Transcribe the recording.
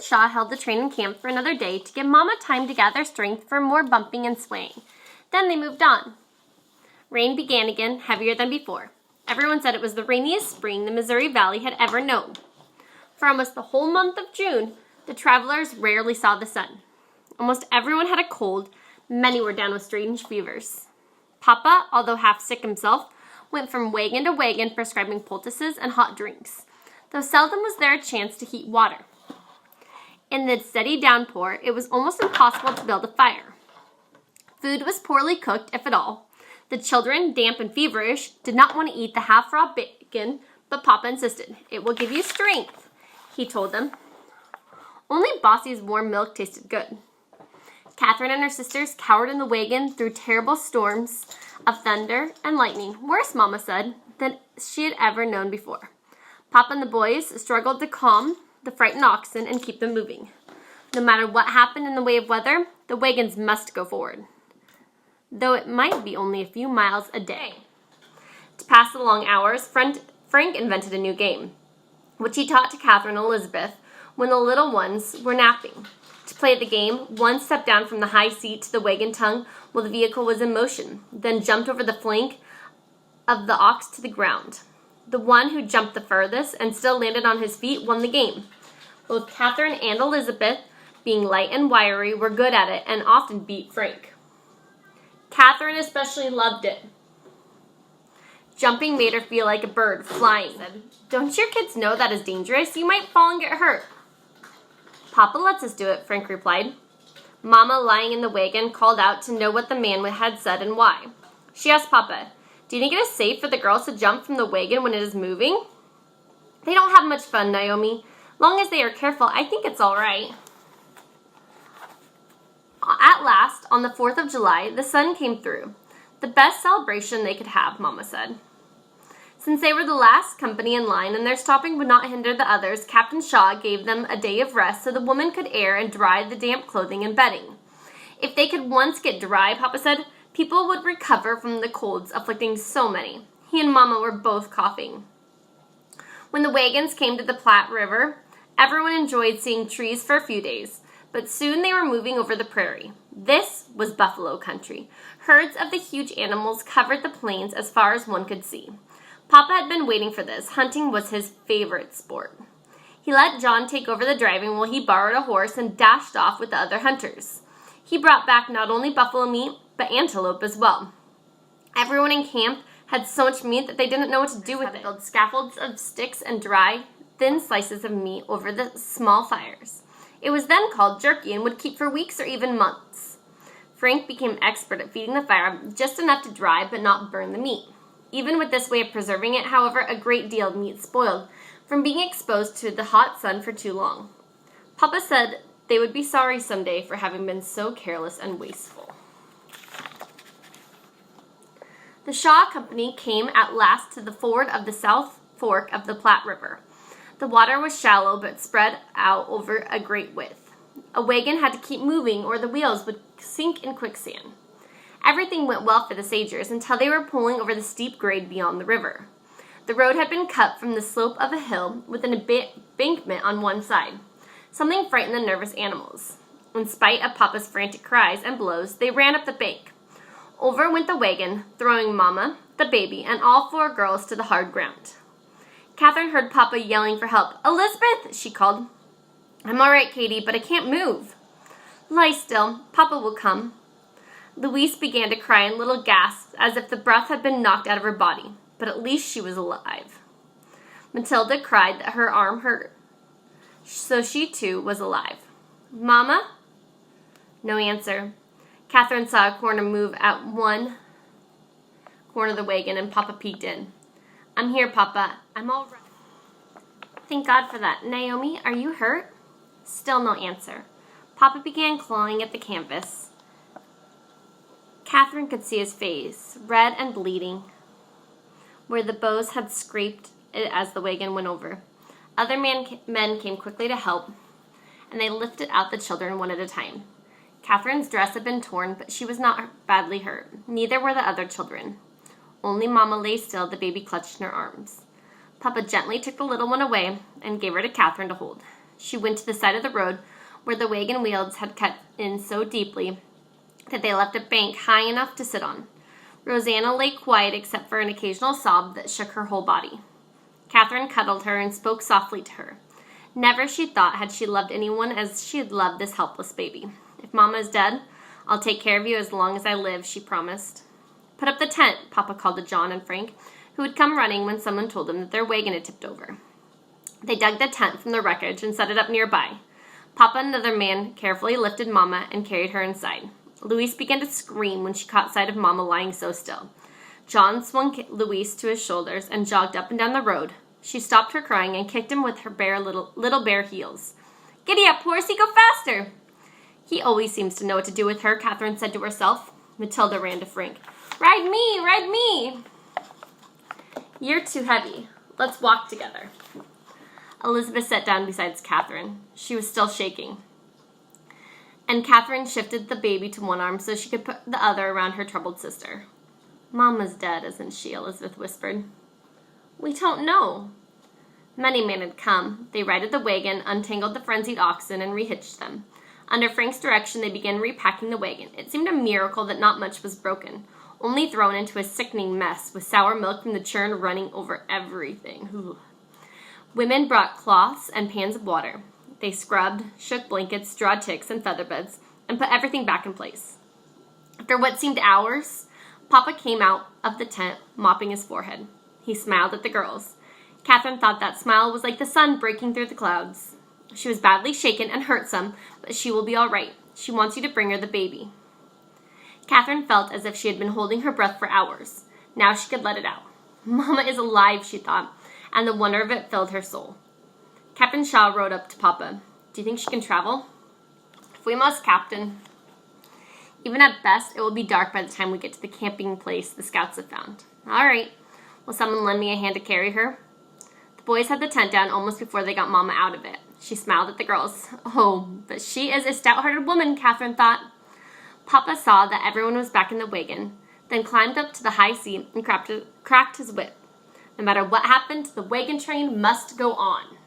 Shaw held the train in camp for another day to give Mama time to gather strength for more bumping and swaying. Then they moved on. Rain began again, heavier than before. Everyone said it was the rainiest spring the Missouri Valley had ever known. For almost the whole month of June, the travelers rarely saw the sun. Almost everyone had a cold. Many were down with strange fevers. Papa, although half sick himself, went from wagon to wagon prescribing poultices and hot drinks, though seldom was there a chance to heat water. In the steady downpour, it was almost impossible to build a fire. Food was poorly cooked, if at all. The children, damp and feverish, did not want to eat the half-raw bacon, but Papa insisted. "It will give you strength," he told them. Only Bossie's warm milk tasted good. Catherine and her sisters cowered in the wagon through terrible storms of thunder and lightning, worse, Mama said, than she had ever known before. Papa and the boys struggled to calm the frightened oxen and keep them moving. No matter what happened in the way of weather, the wagons must go forward, though it might be only a few miles a day. To pass the long hours, Frank invented a new game, which he taught to Catherine and Elizabeth when the little ones were napping. To play the game, one stepped down from the high seat to the wagon tongue while the vehicle was in motion, then jumped over the flank of the ox to the ground. The one who jumped the furthest and still landed on his feet won the game. Both Catherine and Elizabeth, being light and wiry, were good at it and often beat Frank. Catherine especially loved it. Jumping made her feel like a bird flying. "Don't your kids know that is dangerous? You might fall and get hurt." "Papa lets us do it," Frank replied. Mama, lying in the wagon, called out to know what the man had said and why. She asked Papa, "Do you think it is safe for the girls to jump from the wagon when it is moving?" "They don't have much fun, Naomi. Long as they are careful, I think it's all right." At last, on the 4th of July, the sun came through. The best celebration they could have, Mama said. Since they were the last company in line and their stopping would not hinder the others, Captain Shaw gave them a day of rest so the woman could air and dry the damp clothing and bedding. If they could once get dry, Papa said, people would recover from the colds afflicting so many. He and Mama were both coughing. When the wagons came to the Platte River, everyone enjoyed seeing trees for a few days, but soon they were moving over the prairie. This was buffalo country. Herds of the huge animals covered the plains as far as one could see. Papa had been waiting for this. Hunting was his favorite sport. He let John take over the driving while he borrowed a horse and dashed off with the other hunters. He brought back not only buffalo meat, but antelope as well. Everyone in camp had so much meat that they didn't know what to do with it. Build scaffolds of sticks and dry, thin slices of meat over the small fires. It was then called jerky and would keep for weeks or even months. Frank became expert at feeding the fire just enough to dry but not burn the meat. Even with this way of preserving it, however, a great deal of meat spoiled from being exposed to the hot sun for too long. Papa said they would be sorry someday for having been so careless and wasteful. The Shaw Company came at last to the ford of the South Fork of the Platte River. The water was shallow but spread out over a great width. A wagon had to keep moving or the wheels would sink in quicksand. Everything went well for the Sagers until they were pulling over the steep grade beyond the river. The road had been cut from the slope of a hill with an embankment on one side. Something frightened the nervous animals. In spite of Papa's frantic cries and blows, they ran up the bank. Over went the wagon, throwing Mama, the baby, and all 4 girls to the hard ground. Catherine heard Papa yelling for help. "Elizabeth," she called. "I'm all right, Katie, but I can't move." "Lie still. Papa will come." Louise began to cry in little gasps as if the breath had been knocked out of her body, but at least she was alive. Matilda cried that her arm hurt, so she too was alive. "Mama?" No answer. Catherine saw a corner move at one corner of the wagon and Papa peeked in. "I'm here, Papa. I'm all right." "Thank God for that. Naomi, are you hurt?" Still no answer. Papa began clawing at the canvas. Catherine could see his face, red and bleeding, where the bows had scraped it as the wagon went over. Other men came quickly to help, and they lifted out the children one at a time. Catherine's dress had been torn, but she was not badly hurt. Neither were the other children. Only Mama lay still, the baby clutched in her arms. Papa gently took the little one away and gave her to Catherine to hold. She went to the side of the road where the wagon wheels had cut in so deeply that they left a bank high enough to sit on. Rosanna lay quiet except for an occasional sob that shook her whole body. Catherine cuddled her and spoke softly to her. Never, she thought, had she loved anyone as she had loved this helpless baby. If Mama is dead, I'll take care of you as long as I live, she promised. Put up the tent, Papa called to John and Frank, who had come running when someone told them that their wagon had tipped over. They dug the tent from the wreckage and set it up nearby. Papa and another man carefully lifted Mama and carried her inside. Louise began to scream when she caught sight of Mama lying so still. John swung Louise to his shoulders and jogged up and down the road. She stopped her crying and kicked him with her little bare heels. "Giddy up, horsey, go faster!" "He always seems to know what to do with her," Catherine said to herself. Matilda ran to Frank. "Ride me, ride me!" "You're too heavy. Let's walk together." Elizabeth sat down beside Catherine. She was still shaking. And Catherine shifted the baby to one arm so she could put the other around her troubled sister. "Mama's dead, isn't she?" Elizabeth whispered. "We don't know." Many men had come. They righted the wagon, untangled the frenzied oxen, and rehitched them. Under Frank's direction, they began repacking the wagon. It seemed a miracle that not much was broken, only thrown into a sickening mess, with sour milk from the churn running over everything. Ooh. Women brought cloths and pans of water. They scrubbed, shook blankets, drawed ticks and feather beds, and put everything back in place. After what seemed hours, Papa came out of the tent, mopping his forehead. He smiled at the girls. Catherine thought that smile was like the sun breaking through the clouds. "She was badly shaken and hurt some, but she will be all right. She wants you to bring her the baby." Catherine felt as if she had been holding her breath for hours. Now she could let it out. "Mama is alive," she thought, and the wonder of it filled her soul. Captain Shaw rode up to Papa. "Do you think she can travel?" "If we must, Captain. Even at best, it will be dark by the time we get to the camping place the scouts have found." "All right. Will someone lend me a hand to carry her?" The boys had the tent down almost before they got Mama out of it. She smiled at the girls. "Oh, but she is a stout-hearted woman," Catherine thought. Papa saw that everyone was back in the wagon, then climbed up to the high seat and cracked his whip. No matter what happened, the wagon train must go on.